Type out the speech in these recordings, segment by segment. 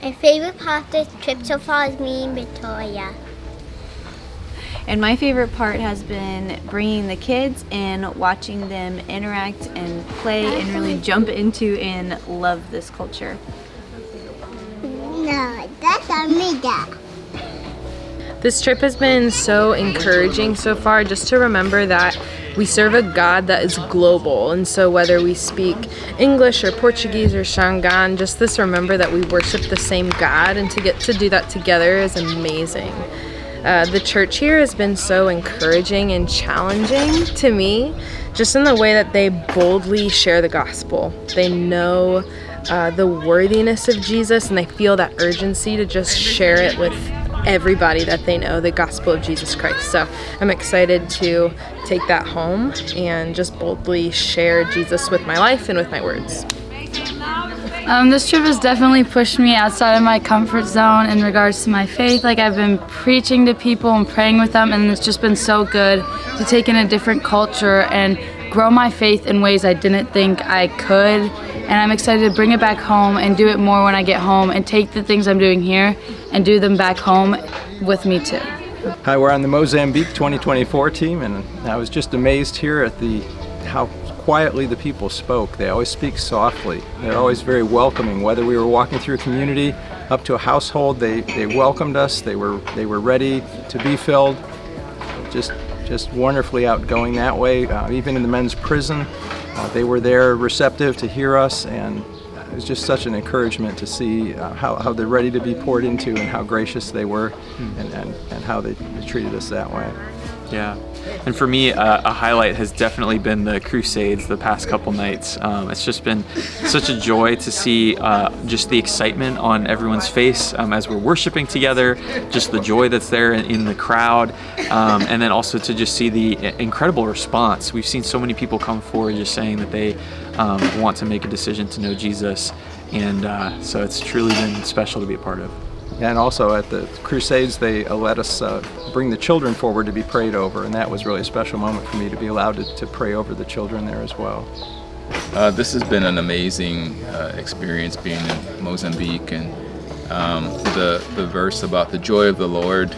My favorite part of this trip so far is me and Victoria. And my favorite part has been bringing the kids and watching them interact and play and really jump into and love this culture. No, that's Amiga. This trip has been so encouraging so far, just to remember that we serve a God that is global, and so whether we speak English or Portuguese or Shangaan, just this remember that we worship the same God, and to get to do that together is amazing. The church here has been so encouraging and challenging to me, just in the way that they boldly share the gospel. They know the worthiness of Jesus, and they feel that urgency to just share it with everybody that they know, the gospel of Jesus Christ. So I'm excited to take that home and just boldly share Jesus with my life and with my words. This trip has definitely pushed me outside of my comfort zone in regards to my faith. Like, I've been preaching to people and praying with them, and it's just been so good to take in a different culture and grow my faith in ways I didn't think I could. And I'm excited to bring it back home and do it more when I get home, and take the things I'm doing here and do them back home with me too. Hi, we're on the Mozambique 2024 team, and I was just amazed here at how quietly the people spoke. They always speak softly. They're always very welcoming. Whether we were walking through a community up to a household, they welcomed us. They were ready to be filled. Just wonderfully outgoing that way. Even in the men's prison, they were there receptive to hear us, and it was just such an encouragement to see how they're ready to be poured into, and how gracious they were, and how they treated us that way. Yeah, and for me, a highlight has definitely been the crusades the past couple nights. It's just been such a joy to see just the excitement on everyone's face as we're worshiping together, just the joy that's there in the crowd, and then also to just see the incredible response. We've seen so many people come forward just saying that they want to make a decision to know Jesus, and so it's truly been special to be a part of. And also at the Crusades, they let us bring the children forward to be prayed over, and that was really a special moment for me to be allowed to pray over the children there as well. This has been an amazing experience being in Mozambique, and the verse about the joy of the Lord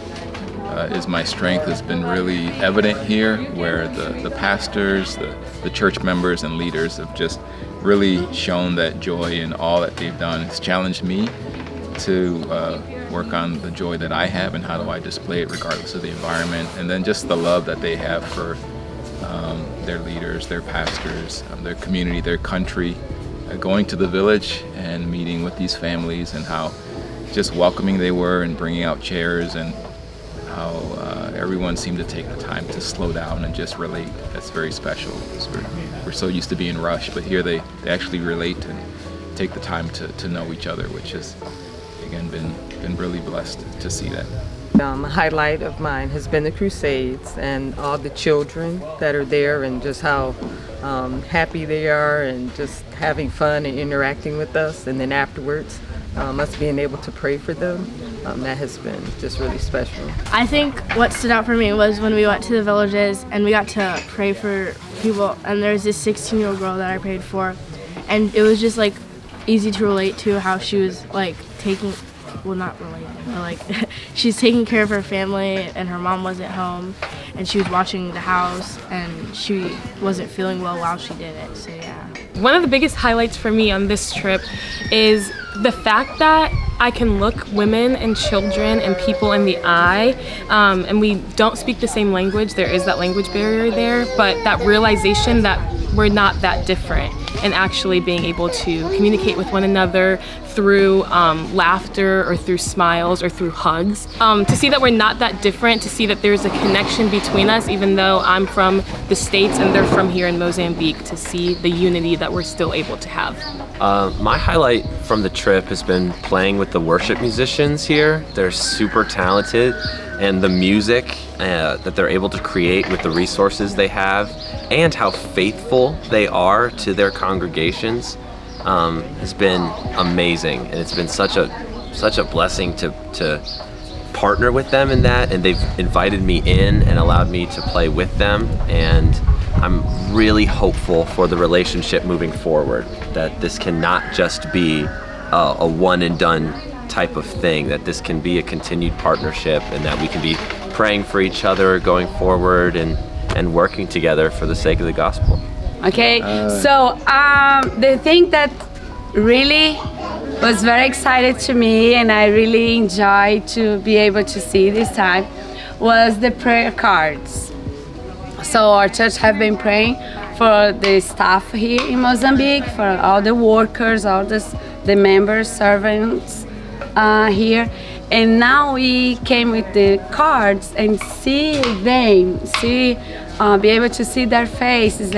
is my strength has been really evident here, where the pastors, the church members and leaders have just really shown that joy in all that they've done. It's challenged me to work on the joy that I have, and how do I display it regardless of the environment, and then just the love that they have for their leaders, their pastors, their community, their country, going to the village and meeting with these families, and how just welcoming they were, and bringing out chairs, and how everyone seemed to take the time to slow down and just relate. That's very special. We're so used to being rushed, but here they actually relate and take the time to know each other, which is, again, been really blessed to see that. A highlight of mine has been the Crusades and all the children that are there, and just how happy they are, and just having fun and interacting with us. And then afterwards, us being able to pray for them, that has been just really special. I think what stood out for me was when we went to the villages and we got to pray for people, and there's this 16-year-old girl that I prayed for, and it was just like easy to relate to how she was like she's taking care of her family, and her mom wasn't home, and she was watching the house, and she wasn't feeling well while she did it. So yeah. One of the biggest highlights for me on this trip is the fact that I can look women and children and people in the eye, and we don't speak the same language. There is that language barrier there, but that realization that we're not that different, and actually being able to communicate with one another through laughter, or through smiles, or through hugs. To see that we're not that different, to see that there's a connection between us, even though I'm from the States and they're from here in Mozambique, to see the unity that we're still able to have. My highlight from the trip has been playing with the worship musicians here. They're super talented, and the music that they're able to create with the resources they have, and how faithful they are to their congregations has been amazing. And it's been such a blessing to partner with them in that, and they've invited me in and allowed me to play with them, and I'm really hopeful for the relationship moving forward, that this cannot just be a one and done type of thing, that this can be a continued partnership and that we can be praying for each other going forward and working together for the sake of the gospel. Okay, so the thing that really was very excited to me and I really enjoyed to be able to see this time was the prayer cards. So our church have been praying for the staff here in Mozambique, for all the workers, all the members, servants here. And now we came with the cards and see them, be able to see their faces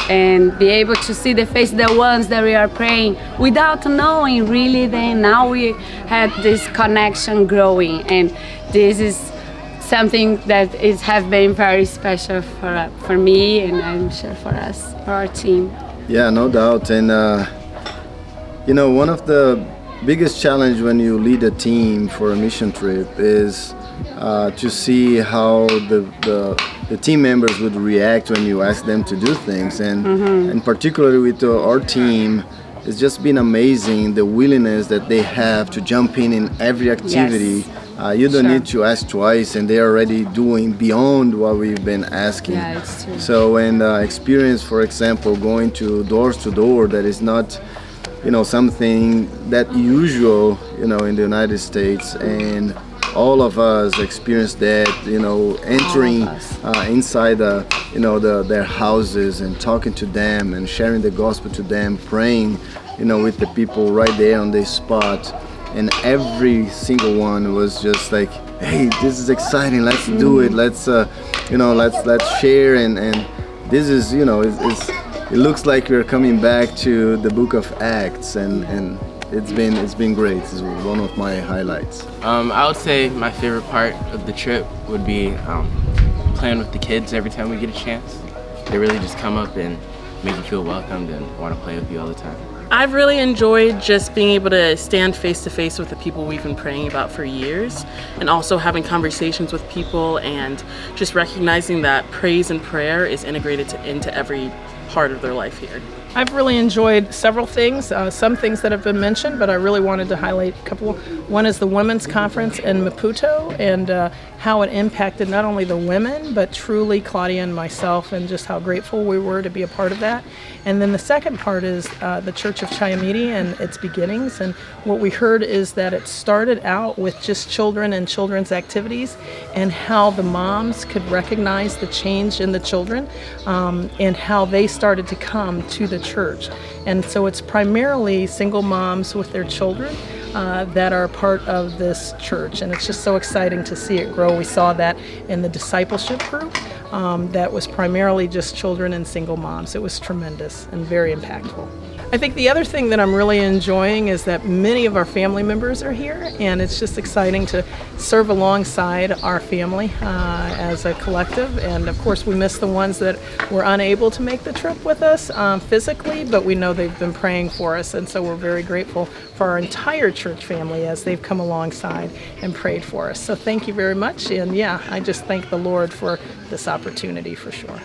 and be able to see the face of the ones that we are praying without knowing really. Then now we had this connection growing, and this is something that have been very special for me, and I'm sure for us, for our team. Yeah, no doubt. And one of the biggest challenge when you lead a team for a mission trip is to see how the team members would react when you ask them to do things, and particularly with our team, it's just been amazing the willingness that they have to jump in every activity. Yes. You don't need to ask twice, and they're already doing beyond what we've been asking. Yeah, it's true. So when experience, for example, going to door, that is not something that usual in the United States, and all of us experience that, entering inside their houses and talking to them and sharing the gospel to them, praying with the people right there on the spot. And every single one was just like, hey, this is exciting, let's do it, let's share, and this is it looks like we're coming back to the book of Acts, and it's been great. It's one of my highlights. I would say my favorite part of the trip would be playing with the kids every time we get a chance. They really just come up and make you feel welcomed and want to play with you all the time. I've really enjoyed just being able to stand face to face with the people we've been praying about for years, and also having conversations with people and just recognizing that praise and prayer is integrated into every part of their life here. I've really enjoyed several things, some things that have been mentioned, but I really wanted to highlight a couple. One is the Women's Conference in Maputo, and how it impacted not only the women, but truly Claudia and myself, and just how grateful we were to be a part of that. And then the second part is the Church of Chayamiti and its beginnings. And what we heard is that it started out with just children and children's activities, and how the moms could recognize the change in the children, and how they started to come to the church. And so it's primarily single moms with their children that are part of this church, and it's just so exciting to see it grow. We saw that in the discipleship group that was primarily just children and single moms. It was tremendous and very impactful. I think the other thing that I'm really enjoying is that many of our family members are here, and it's just exciting to serve alongside our family as a collective. And of course, we miss the ones that were unable to make the trip with us physically, but we know they've been praying for us, and so we're very grateful for our entire church family as they've come alongside and prayed for us. So thank you very much, and yeah, I just thank the Lord for this opportunity for sure.